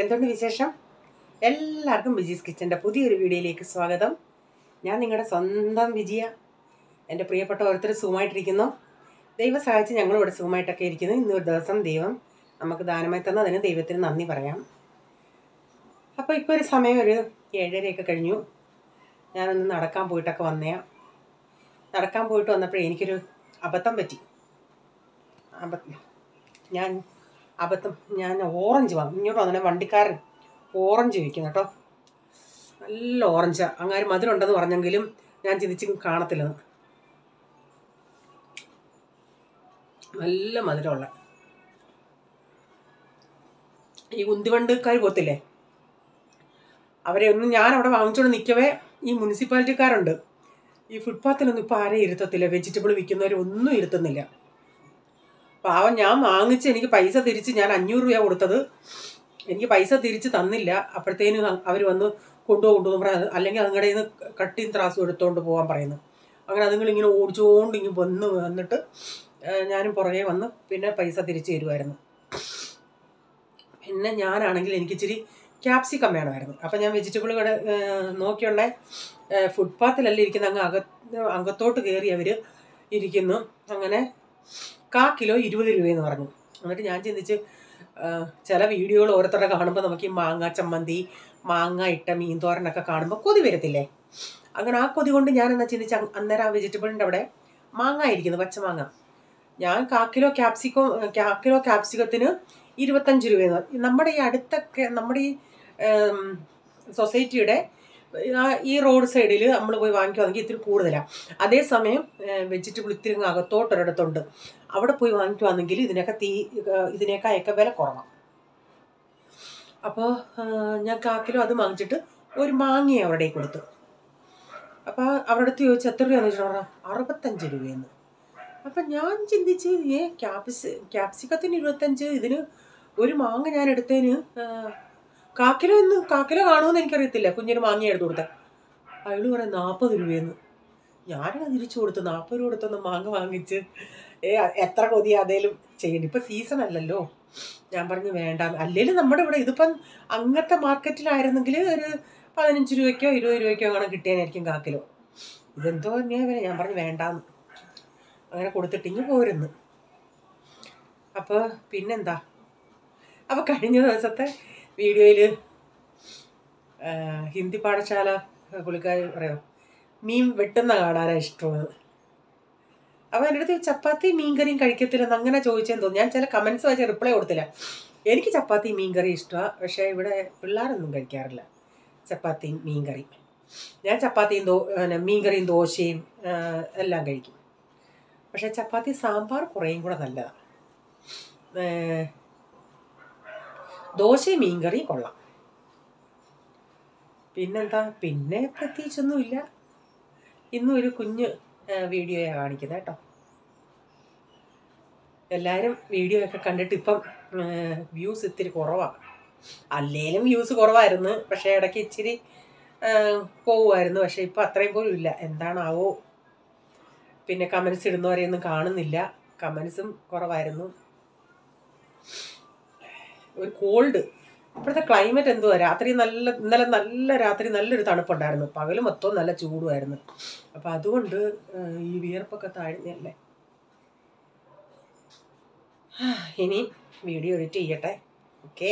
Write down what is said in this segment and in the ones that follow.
എന്തുകൊണ്ട് വിശേഷം? എല്ലാവർക്കും വിജീസ് കിച്ചൻ്റെ പുതിയൊരു വീഡിയോയിലേക്ക് സ്വാഗതം. ഞാൻ നിങ്ങളുടെ സ്വന്തം വിജയ. എൻ്റെ പ്രിയപ്പെട്ട ഓരോരുത്തർ സുഖമായിട്ടിരിക്കുന്നു. ദൈവം സഹായിച്ച് ഞങ്ങളിവിടെ സുഖമായിട്ടൊക്കെ ഇരിക്കുന്നു. ഇന്നൊരു ദിവസം ദൈവം നമുക്ക് ദാനമായി തന്നതിന് ദൈവത്തിന് നന്ദി പറയാം. അപ്പോൾ ഇപ്പോൾ ഒരു സമയം ഒരു 7:30 കഴിഞ്ഞു. ഞാനൊന്ന് നടക്കാൻ പോയിട്ടൊക്കെ നടക്കാൻ പോയിട്ട് വന്നപ്പോഴേ എനിക്കൊരു അബദ്ധം പറ്റി. ഞാൻ ഓറഞ്ച് വാങ്ങി. ഇങ്ങോട്ട് വന്നെ വണ്ടിക്കാരൻ ഓറഞ്ച് വയ്ക്കുന്നു കേട്ടോ. നല്ല ഓറഞ്ചാണ്. അങ്ങനെ മധുരം ഉണ്ടെന്ന് പറഞ്ഞെങ്കിലും ഞാൻ ചിന്തിച്ച് കാണത്തില്ലെന്ന്. നല്ല മധുരമുള്ള ഈ ഉന്തിവണ്ടിക്കാർ പോത്തില്ലേ, അവരെ ഒന്നും ഞാൻ അവിടെ വാങ്ങിച്ചുകൊണ്ട് നിൽക്കവേ ഈ മുനിസിപ്പാലിറ്റിക്കാരുണ്ട്. ഈ ഫുട്പാത്തിലൊന്നും ഇപ്പോൾ ആരെയും ഇരുത്തത്തില്ല. വെജിറ്റബിൾ വിൽക്കുന്നവരൊന്നും ഇരുത്തുന്നില്ല. പാവം ഞാൻ വാങ്ങിച്ച് എനിക്ക് പൈസ തിരിച്ച് ഞാൻ 500 രൂപ കൊടുത്തത്. എനിക്ക് പൈസ തിരിച്ച് തന്നില്ല. അപ്പോഴത്തേനും അവർ വന്ന് കൊണ്ടുപോകുന്നു പറയാം. അല്ലെങ്കിൽ അതുങ്ങളുടെ നിന്ന് കട്ടിയും ത്രാസും എടുത്തുകൊണ്ട് പോകാൻ പറയുന്നു. അങ്ങനെ അതുങ്ങളിങ്ങനെ ഓടിച്ചുകൊണ്ട് ഇങ്ങനെ വന്നിട്ട് ഞാനും പുറകെ വന്ന് പിന്നെ പൈസ തിരിച്ച് തരുമായിരുന്നു. പിന്നെ ഞാനാണെങ്കിൽ എനിക്കിച്ചിരി ക്യാപ്സിക്കം വേണമായിരുന്നു. അപ്പം ഞാൻ വെജിറ്റബിൾ കട നോക്കിയുണ്ടേ ഫുട്പാത്തിലല്ല ഇരിക്കുന്ന, അകത്തോട്ട് കയറി അവർ ഇരിക്കുന്നു. അങ്ങനെ 1/4 കിലോ 20 രൂപയെന്ന് പറഞ്ഞു. എന്നിട്ട് ഞാൻ ചിന്തിച്ച്, ചില വീഡിയോകൾ ഓരോരുത്തരുടെ കാണുമ്പോൾ നമുക്ക് ഈ മാങ്ങ ചമ്മന്തി, മാങ്ങ ഇട്ട മീൻ തോരനൊക്കെ കാണുമ്പോൾ കൊതി വരത്തില്ലേ. അങ്ങനെ ആ കൊതി കൊണ്ട് ഞാൻ എന്നാ ചിന്തിച്ച് അന്നേരം ആ വെജിറ്റബിളിൻ്റെ അവിടെ മാങ്ങ ഇരിക്കുന്നു, പച്ചമാങ്ങ. ഞാൻ 1/4 കിലോ ക്യാപ്സിക്കത്തിന് 25 രൂപയെന്ന് പറഞ്ഞു. നമ്മുടെ ഈ അടുത്തൊക്കെ നമ്മുടെ ഈ സൊസൈറ്റിയുടെ ഈ റോഡ് സൈഡിൽ നമ്മൾ പോയി വാങ്ങിക്കുവാണെങ്കിൽ ഇത്തിരി കൂടുതലാണ്. അതേസമയം വെജിറ്റബിൾ ഇത്തിരി അകത്തോട്ടൊരിടത്തുണ്ട്. അവിടെ പോയി വാങ്ങിക്കുവാണെങ്കിൽ ഇതിനേക്കായൊക്കെ വില കുറവാണ്. അപ്പോൾ ഞാൻ 1/4 കിലോ അത് വാങ്ങിച്ചിട്ട് ഒരു മാങ്ങയെ അവരുടെ കൊടുത്തു. അപ്പോൾ അവരുടെ അടുത്ത് ചോദിച്ചു എത്ര രൂപയാണെന്ന് വെച്ചിട്ട് പറഞ്ഞാൽ 65 രൂപയെന്ന്. അപ്പം ഞാൻ ചിന്തിച്ച് ക്യാപ്സിക്കത്തിന് 25, ഇതിന് ഒരു മാങ്ങ ഞാൻ എടുത്തതിന് 1/4 കിലോ കാണുമെന്ന് എനിക്കറിയത്തില്ല. കുഞ്ഞിന് മാങ്ങ എടുത്ത് കൊടുത്തേ. അയാൾ പറയാം 40 രൂപയെന്ന്. ഞാനത് തിരിച്ചു കൊടുത്തു. 40 രൂപ കൊടുത്തൊന്ന് മാങ്ങ വാങ്ങിച്ച് എത്ര കൊതിയാ അതേലും ചെയ്യണം. ഇപ്പം സീസൺ അല്ലല്ലോ. ഞാൻ പറഞ്ഞു വേണ്ട. അല്ലെങ്കിലും നമ്മുടെ ഇവിടെ ഇതിപ്പം അങ്ങനത്തെ മാർക്കറ്റിലായിരുന്നെങ്കിൽ ഒരു 15 രൂപയ്ക്കോ 20 രൂപയ്ക്കോ അങ്ങനെ കിട്ടിയാനായിരിക്കും 1/4 കിലോ. ഇതെന്തോ തന്നെയാണ്. ഞാൻ പറഞ്ഞു വേണ്ടാന്ന്. അങ്ങനെ കൊടുത്തിട്ടിങ്ങ് പോരുന്നു. അപ്പോൾ പിന്നെന്താ, അപ്പോൾ കഴിഞ്ഞ ദിവസത്തെ വീഡിയോയിൽ ഹിന്ദി പാഠശാല പുള്ളിക്കാർ പറയാം മീൻ വെട്ടുന്ന കാണാനാണ് ഇഷ്ടമാണ്. അപ്പോൾ എൻ്റെ അടുത്ത് ചപ്പാത്തി മീൻകറിയും കഴിക്കത്തില്ലെന്ന് അങ്ങനെ ചോദിച്ചെന്ന് തോന്നുന്നു. ഞാൻ ചില കമൻസ് വായിച്ച് റിപ്ലൈ കൊടുത്തില്ല. എനിക്ക് ചപ്പാത്തി മീൻകറി ഇഷ്ടമാണ്, പക്ഷേ ഇവിടെ പിള്ളേരൊന്നും കഴിക്കാറില്ല ചപ്പാത്തിയും മീൻകറിയും. ഞാൻ ചപ്പാത്തിയും മീൻകറിയും ദോശയും എല്ലാം കഴിക്കും. പക്ഷേ ചപ്പാത്തി സാമ്പാർ കുറേയും കൂടെ നല്ലതാണ്. ദോശയും മീൻകറിയും കൊള്ളാം. പിന്നെന്താ, പിന്നെ പ്രത്യേകിച്ചൊന്നുമില്ല. ഇന്നും ഒരു കുഞ്ഞ് വീഡിയോയാണ് കാണിക്കുന്നത് കേട്ടോ. എല്ലാവരും വീഡിയോ ഒക്കെ കണ്ടിട്ട് ഇപ്പം വ്യൂസ് ഇത്തിരി കുറവാണ്. അല്ലേലും വ്യൂസ് കുറവായിരുന്നു, പക്ഷേ ഇടയ്ക്ക് ഇച്ചിരി പോവുമായിരുന്നു. പക്ഷേ ഇപ്പം അത്രയും പോലും ഇല്ല. എന്താണാവോ. പിന്നെ കമൻസ് ഇടുന്നവരെയൊന്നും കാണുന്നില്ല. കമൻസും കുറവായിരുന്നു. ഒരു കോൾഡ്. ഇപ്പോഴത്തെ ക്ലൈമറ്റ് എന്തുവാ, ഇന്നലെ നല്ല രാത്രി നല്ലൊരു തണുപ്പുണ്ടായിരുന്നു. പകൽ മൊത്തം നല്ല ചൂടുമായിരുന്നു. അപ്പം അതുകൊണ്ട് ഈ വിയർപ്പൊക്കെ താഴ്ന്നല്ലേ. ഇനി വീഡിയോ എഡിറ്റ് ചെയ്യട്ടെ. ഓക്കെ.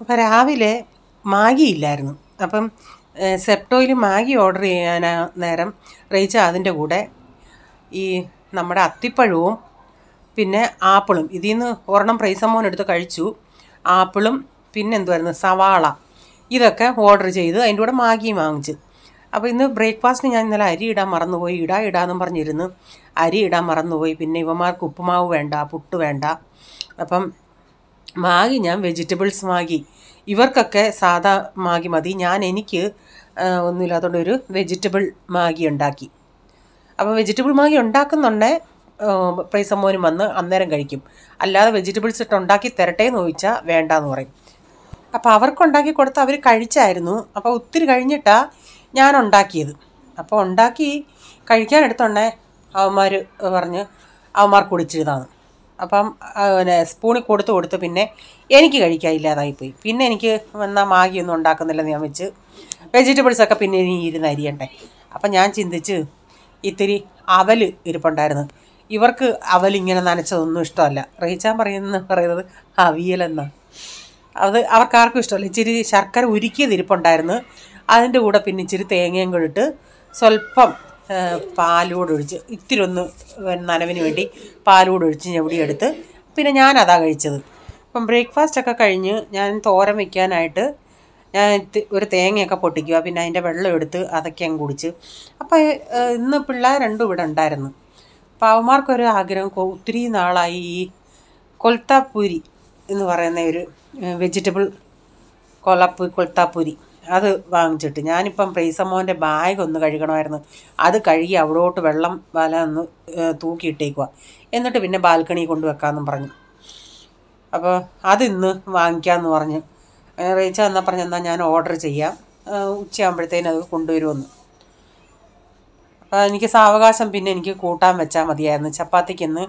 അപ്പം രാവിലെ മാഗി ഇല്ലായിരുന്നു. അപ്പം സെപ്റ്റോയിൽ മാഗി ഓർഡർ ചെയ്യാൻ നേരം റേച്ച അതിൻ്റെ കൂടെ ഈ നമ്മുടെ അത്തിപ്പഴവും പിന്നെ ആപ്പിളും, ഇതിൽ നിന്ന് ഒരെണ്ണം പ്രൈസമ്മോൻ എടുത്ത് കഴിച്ചു. ആപ്പിളും പിന്നെ എന്തുവായിരുന്നു സവാള, ഇതൊക്കെ ഓർഡർ ചെയ്ത് അതിൻ്റെ കൂടെ മാഗിയും വാങ്ങിച്ച്. അപ്പോൾ ഇന്ന് ബ്രേക്ക്ഫാസ്റ്റിന് ഞാൻ ഇന്നലെ അരി ഇടാൻ മറന്നുപോയി. ഇടാമെന്നും പറഞ്ഞിരുന്നു. അരി ഇടാൻ മറന്നുപോയി. പിന്നെ ഇവന്മാർക്ക് ഉപ്പുമാവ് വേണ്ട, പുട്ട് വേണ്ട. അപ്പം മാഗി ഞാൻ വെജിറ്റബിൾസ് മാഗി, ഇവർക്കൊക്കെ സാധാ മാഗി മതി. എനിക്ക് ഒന്നുമില്ലാത്തതുകൊണ്ട് ഒരു വെജിറ്റബിൾ മാഗി ഉണ്ടാക്കി. അപ്പോൾ വെജിറ്റബിൾ മാഗി ഉണ്ടാക്കുന്നുണ്ടേ പ്രൈസമ്മോനും വന്ന് അന്നേരം കഴിക്കും. അല്ലാതെ വെജിറ്റബിൾസ് ഇട്ട് ഉണ്ടാക്കി തരട്ടെ എന്ന് ചോദിച്ചാൽ വേണ്ടാന്ന് പറയും. അപ്പോൾ അവർക്കുണ്ടാക്കി കൊടുത്ത് അവർ കഴിച്ചായിരുന്നു. അപ്പോൾ ഒത്തിരി കഴിഞ്ഞിട്ടാണ് ഞാൻ ഉണ്ടാക്കിയത്. അപ്പോൾ ഉണ്ടാക്കി കഴിക്കാനെടുത്തുണ്ടേ അവന്മാർ പറഞ്ഞ് അവന്മാർക്ക് കുടിച്ചിരുന്നതാണ്. അപ്പം പിന്നെ സ്പൂണിൽ കൊടുത്ത് പിന്നെ എനിക്ക് കഴിക്കാനില്ലാതായിപ്പോയി. പിന്നെ എനിക്ക് എന്നാൽ മാഗിയൊന്നും ഉണ്ടാക്കുന്നില്ലെന്ന് ഞാൻ വെച്ച് വെജിറ്റബിൾസൊക്കെ പിന്നെ ഇനി ഇരുന്ന് അരിയണ്ടേ. അപ്പം ഞാൻ ചിന്തിച്ച് ഇത്തിരി അവൽ ഇരിപ്പുണ്ടായിരുന്നു. ഇവർക്ക് അവലിങ്ങനെ നനച്ചതൊന്നും ഇഷ്ടമല്ല. റീച്ചാൻ പറയുന്നത് അവിയലെന്നാണ്. അത് അവർക്കാർക്കും ഇഷ്ടമല്ല. ഇച്ചിരി ശർക്കര ഉരുക്കിയത് ഇരിപ്പുണ്ടായിരുന്നു. അതിൻ്റെ കൂടെ പിന്നെ ഇച്ചിരി തേങ്ങയും കൂടെ ഇട്ട് സ്വല്പം പാലൂടെ ഒഴിച്ച് ഇത്തിരി ഒന്ന് നനവിന് വേണ്ടി പാലൂടെ ഒഴിച്ച് ഞെവിടിയെടുത്ത് പിന്നെ ഞാനതാ കഴിച്ചത്. അപ്പം ബ്രേക്ക്ഫാസ്റ്റൊക്കെ കഴിഞ്ഞ് ഞാൻ തോരൻ വയ്ക്കാനായിട്ട് ഞാൻ ഒരു തേങ്ങയൊക്കെ പൊട്ടിക്കുക. പിന്നെ അതിൻ്റെ വെള്ളം എടുത്ത് അതൊക്കെ അങ്ങ് കുടിച്ച്. അപ്പോൾ ഇന്ന് പിള്ളേർ രണ്ടും ഇവിടെ ഉണ്ടായിരുന്നു. അപ്പോൾ അവന്മാർക്കൊരു ആഗ്രഹം, ഒത്തിരി നാളായി ഈ കൊൽത്താപ്പൂരി എന്ന് പറയുന്ന ഒരു വെജിറ്റബിൾ കൊൽത്താപ്പൂരി അത് വാങ്ങിച്ചിട്ട് ഞാനിപ്പം പ്രൈസമ്മോൻ്റെ ബാഗ് ഒന്ന് കഴുകണമായിരുന്നു. അത് കഴുകി അവിടോട്ട് വെള്ളം ഒന്ന് തൂക്കിയിട്ടേക്കുക. എന്നിട്ട് പിന്നെ ബാൽക്കണി കൊണ്ടുവെക്കാമെന്നും പറഞ്ഞു. അപ്പോൾ അതിന്ന് വാങ്ങിക്കാമെന്ന് പറഞ്ഞ് റീച്ച എന്നാൽ പറഞ്ഞ് എന്നാൽ ഞാൻ ഓർഡർ ചെയ്യാം, ഉച്ചയാകുമ്പോഴത്തേനും അത് കൊണ്ടുവരുമെന്ന്. അപ്പോൾ എനിക്ക് സാവകാശം പിന്നെ എനിക്ക് കൂട്ടാൻ വെച്ചാൽ മതിയായിരുന്നു. ചപ്പാത്തിക്കെന്ന്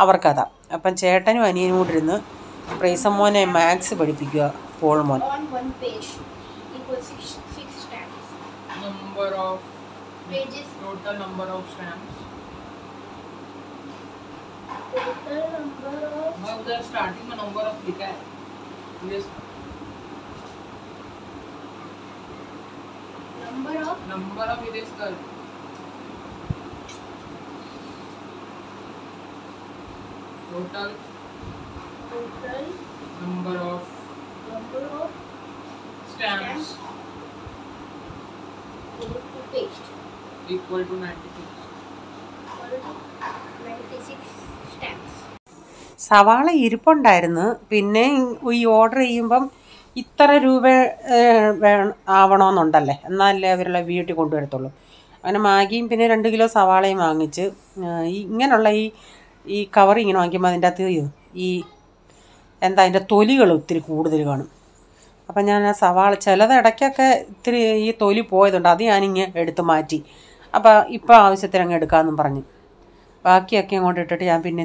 അവർക്കതാ. അപ്പം ചേട്ടനും അനിയനും കൂടെ ഇരുന്ന് പ്രൈസമ്മോനെ മാത്സ് പഠിപ്പിക്കുക. പോൾമോൻ number of pages, total number of stamps, total number of now the starting the number of लिखा है yes number of it is कर total number of stamps equal to 96 stamps. സവാള ഇരിപ്പുണ്ടായിരുന്നു. പിന്നെ ഈ ഓർഡർ ചെയ്യുമ്പം ഇത്ര രൂപ ആവണമെന്നുണ്ടല്ലേ, എന്നാലല്ലേ അവരുള്ള വീട്ടിൽ കൊണ്ടുവരത്തുള്ളൂ. അങ്ങനെ മാഗിയും പിന്നെ 2 കിലോ സവാളയും വാങ്ങിച്ച് ഇങ്ങനെയുള്ള ഈ കവർ ഇങ്ങനെ വാങ്ങിക്കുമ്പോൾ അതിൻ്റെ അകത്ത് ഈ അതിൻ്റെ തൊലികൾ ഒത്തിരി കൂടുതൽ കാണും. അപ്പം ഞാൻ ആ സവാള ചിലത് ഇടയ്ക്കൊക്കെ ഇത്തിരി ഈ തൊലി പോയതുണ്ട്, അത് ഞാനിങ്ങനെ എടുത്ത് മാറ്റി. അപ്പോൾ ഇപ്പോൾ ആവശ്യത്തിന് അങ്ങ് എടുക്കാമെന്നും പറഞ്ഞു. ബാക്കിയൊക്കെ അങ്ങോട്ട് ഇട്ടിട്ട് ഞാൻ പിന്നെ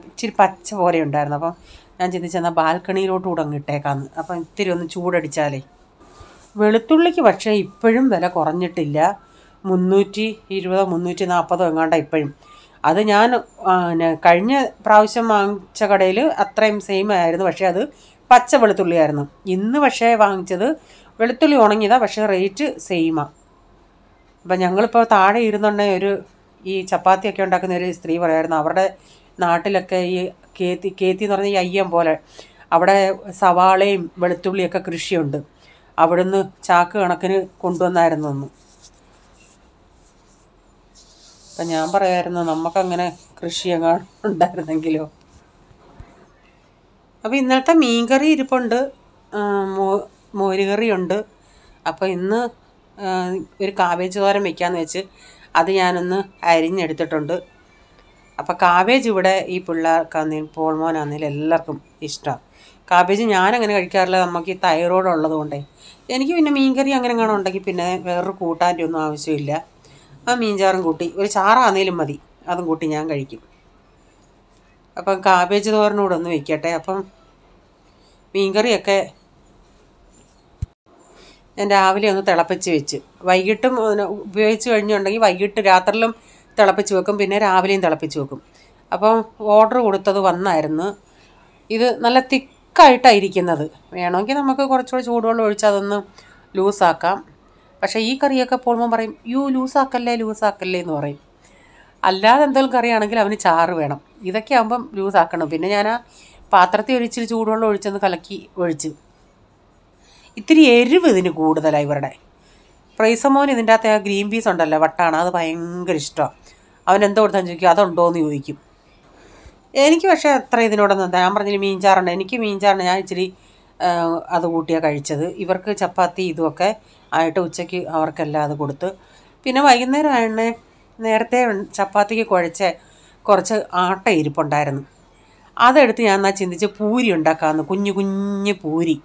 ഇച്ചിരി പച്ച പോലെ ഉണ്ടായിരുന്നു. അപ്പം ഞാൻ ചിന്തിച്ചെന്നാൽ ബാൽക്കണിയിലോട്ടുകൂടെ അങ്ങ് ഇട്ടേക്കാമെന്ന്. അപ്പം ഇത്തിരി ഒന്ന് ചൂടടിച്ചാലേ. വെളുത്തുള്ളിക്ക് പക്ഷേ ഇപ്പോഴും വില കുറഞ്ഞിട്ടില്ല. 320 340 എങ്ങാണ്ടാണ് ഇപ്പോഴും. അത് ഞാൻ കഴിഞ്ഞ പ്രാവശ്യം വാങ്ങിച്ച കടയിൽ അത്രയും സെയിം ആയിരുന്നു, പക്ഷേ അത് പച്ച വെളുത്തുള്ളിയായിരുന്നു. ഇന്ന് പക്ഷേ വാങ്ങിച്ചത് വെളുത്തുള്ളി ഉണങ്ങിയതാണ്, പക്ഷേ റേറ്റ് സെയിമാണ്. അപ്പം ഞങ്ങളിപ്പോൾ താഴെ ഇരുന്നുണ്ടെങ്കിൽ ഈ ചപ്പാത്തിയൊക്കെ ഉണ്ടാക്കുന്ന ഒരു സ്ത്രീ പറയായിരുന്നു, അവരുടെ നാട്ടിലൊക്കെ ഈ കേത്തി എന്ന് പറഞ്ഞാൽ ഈ അയ്യം പോലെ അവിടെ സവാളയും വെളുത്തുള്ളിയൊക്കെ കൃഷിയുണ്ട്. അവിടുന്ന് ചാക്ക് കണക്കിന് കൊണ്ടുവന്നായിരുന്നു ഒന്ന്. അപ്പം ഞാൻ പറയായിരുന്നു നമുക്കങ്ങനെ കൃഷിയെങ്ങാനും ഉണ്ടായിരുന്നെങ്കിലോ. അപ്പോൾ ഇന്നലത്തെ മീൻകറി ഇരിപ്പുണ്ട്, മോരുകറിയുണ്ട്. അപ്പോൾ ഇന്ന് ഒരു കാബേജ് തോരൻ വയ്ക്കാമെന്ന് വെച്ച് അത് ഞാനൊന്ന് അരിഞ്ഞെടുത്തിട്ടുണ്ട്. അപ്പോൾ കാബേജ് ഇവിടെ ഈ പിള്ളേർക്കാണെങ്കിലും പോൾമോനാണെങ്കിലും എല്ലാവർക്കും ഇഷ്ടമാണ്. കാബേജ് ഞാനങ്ങനെ കഴിക്കാറില്ല, നമുക്ക് ഈ തൈറോയ്ഡ് ഉള്ളത് കൊണ്ടേ. എനിക്ക് പിന്നെ മീൻകറി അങ്ങനെ കാണാൻ ഉണ്ടെങ്കിൽ പിന്നെ വേറൊരു കൂട്ടാൻ്റെ ഒന്നും ആവശ്യമില്ല. ആ മീൻചാറും കൂട്ടി ഒരു ചാറാന്നേലും മതി, അതും കൂട്ടി ഞാൻ കഴിക്കും. അപ്പം കാബേജ് തോരനൂടെ ഒന്ന് വയ്ക്കട്ടെ. അപ്പം മീൻകറിയൊക്കെ ഞാൻ രാവിലെ ഒന്ന് തിളപ്പിച്ച് വെച്ച് വൈകിട്ടും ഉപയോഗിച്ച് കഴിഞ്ഞുണ്ടെങ്കിൽ വൈകിട്ട് രാത്രിയിലും തിളപ്പിച്ച് വെക്കും, പിന്നെ രാവിലെയും തിളപ്പിച്ച് വെക്കും. അപ്പം ഓർഡർ കൊടുത്തത് വന്നായിരുന്നു. ഇത് നല്ല തിക്കായിട്ടാണ് ഇരിക്കുന്നത്. വേണമെങ്കിൽ നമുക്ക് കുറച്ചുകൂടി ചൂടുവെള്ളം ഒഴിച്ച് അതൊന്ന് ലൂസാക്കാം. പക്ഷേ ഈ കറിയൊക്കെ പോൾമോൻ പറയും, ലൂസാക്കല്ലേ എന്ന് പറയും. അല്ലാതെ എന്തെങ്കിലും കറിയാണെങ്കിൽ അവന് ചാറ് വേണം. ഇതൊക്കെ ആകുമ്പം ലൂസാക്കണം. പിന്നെ ഞാൻ ആ പാത്രത്തിൽ ഒഴിച്ചിരി ചൂടുവെള്ളം ഒഴിച്ചൊന്ന് കലക്കി ഒഴിച്ച്. ഇത്തിരി എരിവ് ഇതിന് കൂടുതലാണ് ഇവരുടെ. പ്രൈസമോൻ ഇതിൻ്റെ അകത്ത് ആ ഗ്രീൻ പീസ് ഉണ്ടല്ലോ, വട്ടാണ്, അത് ഭയങ്കര ഇഷ്ടമാണ്. അവൻ എന്തോ കൊടുത്താന്ന് ചോദിക്കും, അതുണ്ടോ എന്ന് ചോദിക്കും. എനിക്ക് പക്ഷേ അത്ര ഇതിനോടൊന്നും ഞാൻ പറഞ്ഞില്ല, മീൻചാറുണ്ട്. എനിക്ക് മീൻചാറുണ്ട്, ഞാൻ ഇച്ചിരി അത് കൂട്ടിയാണ് കഴിച്ചത്. ഇവർക്ക് ചപ്പാത്തി ഇതുമൊക്കെ ആയിട്ട് ഉച്ചയ്ക്ക് അവർക്കെല്ലാം അത് കൊടുത്ത്. പിന്നെ വൈകുന്നേരം നേരത്തെ ചപ്പാത്തിക്ക് കുഴച്ച കുറച്ച് ആട്ട ഇരിപ്പുണ്ടായിരുന്നു. അതെടുത്ത് ഞാൻ എന്നാൽ ചിന്തിച്ച് പൂരി ഉണ്ടാക്കാമെന്ന്, കുഞ്ഞു പൂരി.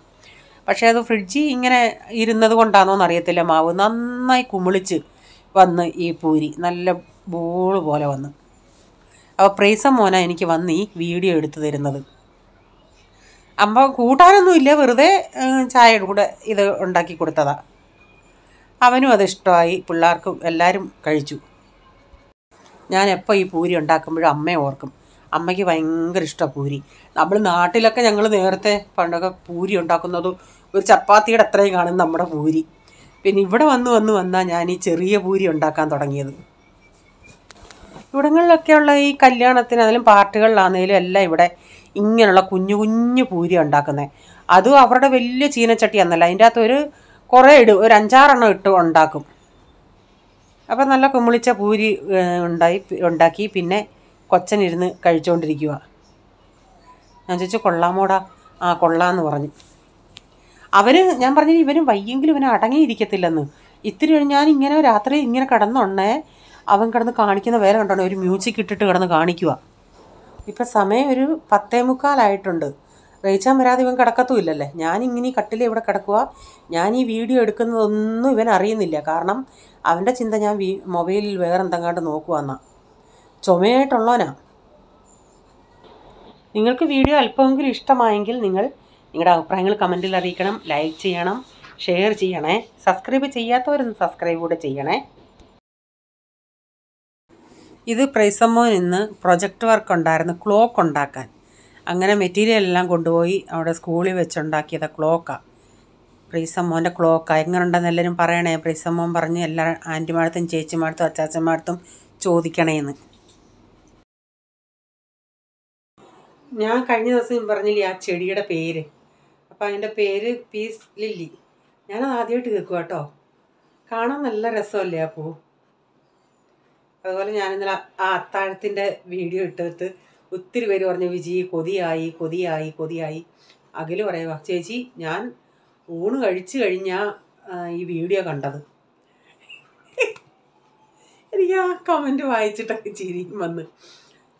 പക്ഷേ അത് ഫ്രിഡ്ജിൽ ഇങ്ങനെ ഇരുന്നത് കൊണ്ടാണോ എന്നറിയത്തില്ല, മാവ് നന്നായി കുമിളിച്ച് വന്ന് ഈ പൂരി നല്ല ബോൾ പോലെ വന്ന്. അപ്പോൾ പ്രൈസം മോന എനിക്ക് വന്ന് ഈ വീഡിയോ എടുത്തു തരുന്നത്. അമ്മ കൂട്ടാനൊന്നുമില്ല, വെറുതെ ചായയുടെ കൂടെ ഇത് ഉണ്ടാക്കി കൊടുത്തതാണ്. അവനും അത് ഇഷ്ടമായി, പിള്ളേർക്കും എല്ലാവരും കഴിച്ചു. ഞാൻ എപ്പോൾ ഈ പൂരി ഉണ്ടാക്കുമ്പോഴും അമ്മയെ ഓർക്കും. അമ്മയ്ക്ക് ഭയങ്കര ഇഷ്ടമാണ് പൂരി. നമ്മൾ നാട്ടിലൊക്കെ ഞങ്ങൾ നേരത്തെ പണ്ടൊക്കെ പൂരി ഉണ്ടാക്കുന്നത് ഒരു ചപ്പാത്തിയുടെ അത്രയും കാണും നമ്മുടെ പൂരി. പിന്നെ ഇവിടെ വന്നാൽ ഞാൻ ഈ ചെറിയ പൂരി ഉണ്ടാക്കാൻ തുടങ്ങിയത്. ഇവിടങ്ങളിലൊക്കെയുള്ള ഈ കല്യാണത്തിനാണെങ്കിലും പാർട്ടികളിലാണെങ്കിലും എല്ലാം ഇവിടെ ഇങ്ങനെയുള്ള കുഞ്ഞു കുഞ്ഞു പൂരി ഉണ്ടാക്കുന്നത്. അതും അവരുടെ വലിയ ചീനച്ചട്ടി എന്നല്ല, അതിൻ്റെ അകത്ത് കുറേ ഇടും, ഒരു 5-6 ഇട്ട് ഉണ്ടാക്കും. അപ്പം നല്ല കുമ്മിളിച്ച പൂരി ഉണ്ടാക്കി പിന്നെ കൊച്ചനിരുന്ന് കഴിച്ചുകൊണ്ടിരിക്കുക. ഞാൻ ചോദിച്ചു കൊള്ളാമോടാ? ആ കൊള്ളാമെന്ന് പറഞ്ഞു. ഞാൻ പറഞ്ഞു ഇവനും വയ്യെങ്കിലും ഇവന് അടങ്ങിയിരിക്കത്തില്ലെന്ന്. ഇത്തിരി കഴിഞ്ഞ് ഞാൻ ഇങ്ങനെ രാത്രി ഇങ്ങനെ കിടന്നുണ്ടേ അവൻ കിടന്ന് കാണിക്കുന്ന വേല കണ്ടോ, ഒരു മ്യൂസിക് ഇട്ടിട്ട് കിടന്ന് കാണിക്കുക. ഇപ്പം സമയം ഒരു 10:45 റേച്ചാൻ വരാതെ ഇവൻ കിടക്കത്തുമില്ലല്ലേ. ഞാനിങ്ങനെ കട്ടിൽ ഇവിടെ കിടക്കുക. ഞാൻ ഈ വീഡിയോ എടുക്കുന്നതൊന്നും ഇവൻ അറിയുന്നില്ല. കാരണം അവൻ്റെ ചിന്ത ഞാൻ മൊബൈലിൽ വേറെ എന്തെങ്ങാണ്ട് നോക്കുവാന്നാ. ചുമയായിട്ടുള്ളവനാ. നിങ്ങൾക്ക് വീഡിയോ അല്പമെങ്കിലും ഇഷ്ടമായെങ്കിൽ നിങ്ങളുടെ അഭിപ്രായങ്ങൾ കമൻറ്റിൽ അറിയിക്കണം. ലൈക്ക് ചെയ്യണം, ഷെയർ ചെയ്യണേ. സബ്സ്ക്രൈബ് ചെയ്യാത്തവരൊന്ന് സബ്സ്ക്രൈബ് കൂടെ ചെയ്യണേ. ഇത് പ്രൈസമ്മോൻ ഇന്ന് പ്രൊജക്റ്റ് വർക്ക് ഉണ്ടായിരുന്നു, ക്ലോക്ക് ഉണ്ടാക്കാൻ. അങ്ങനെ മെറ്റീരിയൽ എല്ലാം കൊണ്ടുപോയി അവിടെ സ്കൂളിൽ വെച്ചുണ്ടാക്കിയത് ക്ലോക്കാണ്. പ്രൈസമ്മോൻ്റെ ക്ലോക്കാണ്. എങ്ങനെ ഉണ്ടെന്ന് എല്ലാവരും പറയണേ. പ്രൈസമ്മോൻ പറഞ്ഞ് എല്ലാ ആൻറ്റിമാർത്തും ചേച്ചിമാർത്തും അച്ചാച്ചന്മാർത്തും ചോദിക്കണേന്ന്. ഞാൻ കഴിഞ്ഞ ദിവസം പറഞ്ഞില്ലേ ആ ചെടിയുടെ പേര്. അപ്പോൾ അതിൻ്റെ പേര് പീസ് ലില്ലി. ഞാനത് ആദ്യമായിട്ട് കേൾക്കുക കേട്ടോ. കാണാൻ നല്ല രസമല്ലേ ആ പൂ. അതുപോലെ ഞാനിന്നലെ ആ അത്താഴത്തിൻ്റെ വീഡിയോ ഇട്ടിട്ട് ഒത്തിരി പേര് പറഞ്ഞു വിജി കൊതിയായി കൊതിയായി കൊതിയായി. അഖിൽ പറയുക ചേച്ചി ഞാൻ ഊണ് കഴിച്ചു കഴിഞ്ഞാൽ ഈ വീഡിയോ കണ്ടത്. എനിക്ക് ആ കമൻറ്റ് വായിച്ചിട്ടൊക്കെ ചിരിയും വന്ന്.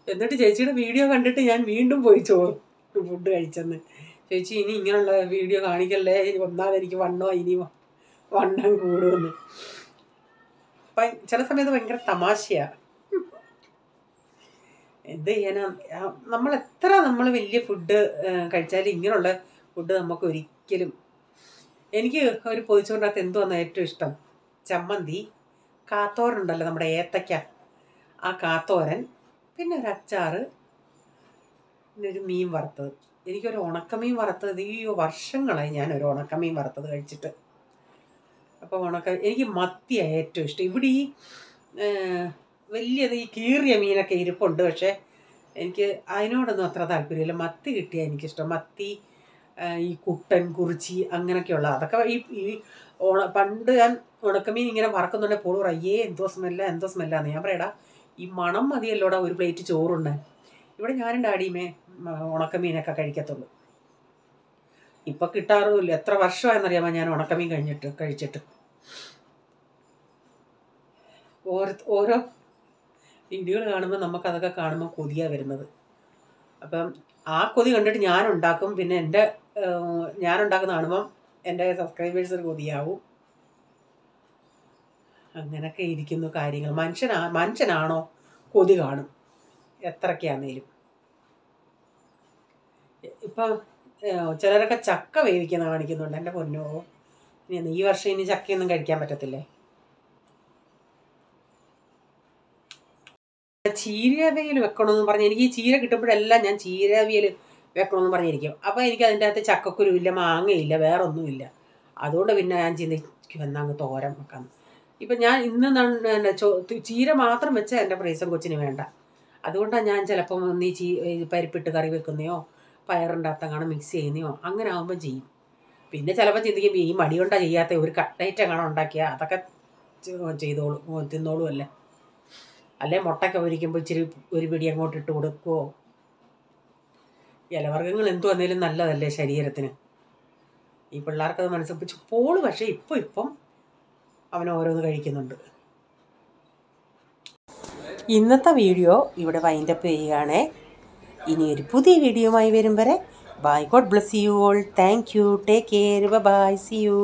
എന്നിട്ട് ചേച്ചിയുടെ വീഡിയോ കണ്ടിട്ട് ഞാൻ വീണ്ടും പോയി ഫുഡ് കഴിച്ചെന്ന്. ചേച്ചി ഇനി ഇങ്ങനെയുള്ള വീഡിയോ കാണിക്കല്ലേ, ഒന്നാമത് എനിക്ക് ഇനി വണ്ണം കൂടുമെന്ന്. ചില സമയത്ത് ഭയങ്കര തമാശയാണ്. എന്ത് ചെയ്യാനാ, നമ്മൾ വലിയ ഫുഡ് കഴിച്ചാലും ഇങ്ങനെയുള്ള ഫുഡ് നമുക്ക് ഒരിക്കലും. എനിക്ക് ഒരു പൊതിച്ചോറിനകത്ത് എന്തുവാണ് ഏറ്റവും ഇഷ്ടം? ചമ്മന്തി, കാത്തോരൻ ഉണ്ടല്ലോ നമ്മുടെ ഏത്തയ്ക്ക, ആ കാത്തോരൻ, പിന്നെ ഒരു അച്ചാറ്, പിന്നെ ഒരു മീൻ വറുത്തത്. എനിക്കൊരു ഉണക്കമീൻ വറുത്തത് വർഷങ്ങളായി ഞാനൊരു ഉണക്കമീൻ വറുത്തത് കഴിച്ചിട്ട്. അപ്പോൾ എനിക്ക് മത്തിയാണ് ഏറ്റവും ഇഷ്ടം. ഇവിടെ ഈ വലിയത് ഈ കീറിയ മീനൊക്കെ ഇരിപ്പുണ്ട്, പക്ഷേ എനിക്ക് അതിനോടൊന്നും അത്ര താല്പര്യമില്ല. മത്തി കിട്ടിയാൽ എനിക്കിഷ്ടം. മത്തി, ഈ കുട്ടൻ, കുറിച്ചി അങ്ങനെയൊക്കെയുള്ള അതൊക്കെ ഈ പണ്ട് ഞാൻ ഉണക്കമീൻ ഇങ്ങനെ വറക്കുന്നുണ്ടെ പോളും അയ്യേ എന്തോ സ്മെല്ലാന്ന്. ഞാൻ പറയടാ ഈ മണം മതിയല്ലോടാ ഒരു പ്ലേറ്റ് ചോറുണ്ണാൻ. ഇവിടെ ഞാനും ഡാഡിയുമേ ഉണക്കമീനൊക്കെ കഴിക്കത്തുള്ളൂ. ഇപ്പം കിട്ടാറുമില്ല. എത്ര വർഷമായെന്നറിയാമോ ഞാൻ ഉണക്കമീൻ കഴിച്ചിട്ട്. ഓരോ വീഡിയോകൾ കാണുമ്പോൾ നമുക്കതൊക്കെ കാണുമ്പോൾ കൊതിയാണ് വരുന്നത്. അപ്പം ആ കൊതി കണ്ടിട്ട് ഞാനുണ്ടാക്കും. പിന്നെ ഞാനുണ്ടാക്കുന്ന കാണുമ്പം എൻ്റെ സബ്സ്ക്രൈബേഴ്സിന് കൊതിയാവും. അങ്ങനെയൊക്കെ ഇരിക്കുന്നു കാര്യങ്ങൾ. മനുഷ്യനാണോ കൊതി കാണും എത്രയൊക്കെയാണേലും. ഇപ്പം ചിലരൊക്കെ ചക്ക വേവിക്കുന്ന കാണിക്കുന്നുണ്ട്. എൻ്റെ പൊന്നോ, ഈ വർഷം ഇനി ചക്കയൊന്നും കഴിക്കാൻ പറ്റത്തില്ലേ. ചീരവിയൽ വെക്കണമെന്ന് പറഞ്ഞ് എനിക്ക് ഈ ചീര കിട്ടുമ്പോഴെല്ലാം ഞാൻ ചീരവിയൽ വെക്കണമെന്ന് പറഞ്ഞിരിക്കും. അപ്പോൾ എനിക്ക് അതിൻ്റെ അകത്ത് ചക്കക്കുരുവില്ല, മാങ്ങയില്ല, വേറെ ഒന്നുമില്ല. അതുകൊണ്ട് പിന്നെ ഞാൻ ചിന്തിക്കും അങ്ങ് തോരൻ വെക്കാം. ഇപ്പം ഞാൻ ഇന്ന് ചീര മാത്രം വെച്ചാൽ എൻ്റെ പ്രൈസം കൊച്ചിന് വേണ്ട. അതുകൊണ്ടാണ് ഞാൻ ചിലപ്പം ഒന്ന് ഈ പരിപ്പിട്ട് കറി വെക്കുന്നയോ പയറിൻ്റെ അകത്തെങ്ങാനും മിക്സ് ചെയ്യുന്നയോ അങ്ങനെ ആകുമ്പം ചെയ്യും. പിന്നെ ചിലപ്പോൾ ചിന്തിക്കും ഈ മടി കൊണ്ടാണ് ചെയ്യാത്ത, ഒരു കട്ട്ലേറ്റ് എങ്ങാനും ഉണ്ടാക്കിയാൽ അതൊക്കെ തിന്നോളൂ അല്ലേ. അല്ലെ മുട്ടയ്ക്ക് പൊരിക്കുമ്പോൾ ഇച്ചിരി ഒരു പിടി അങ്ങോട്ട് ഇട്ട് കൊടുക്കുമോ. ഇലവർഗ്ഗങ്ങൾ എന്തു വന്നാലും നല്ലതല്ലേ ശരീരത്തിന്. ഈ പിള്ളേർക്കത് മനസ്സിപ്പിച്ച് പോള്. പക്ഷേ ഇപ്പം അവൻ ഓരോന്ന് കഴിക്കുന്നുണ്ട്. ഇന്നത്തെ വീഡിയോ ഇവിടെ വൈൻഡപ്പ് ചെയ്യുകയാണേ. ഇനി ഒരു പുതിയ വീഡിയോയുമായി വരും വരെ bye. God bless you all. Thank you. Take care. Bye. See U.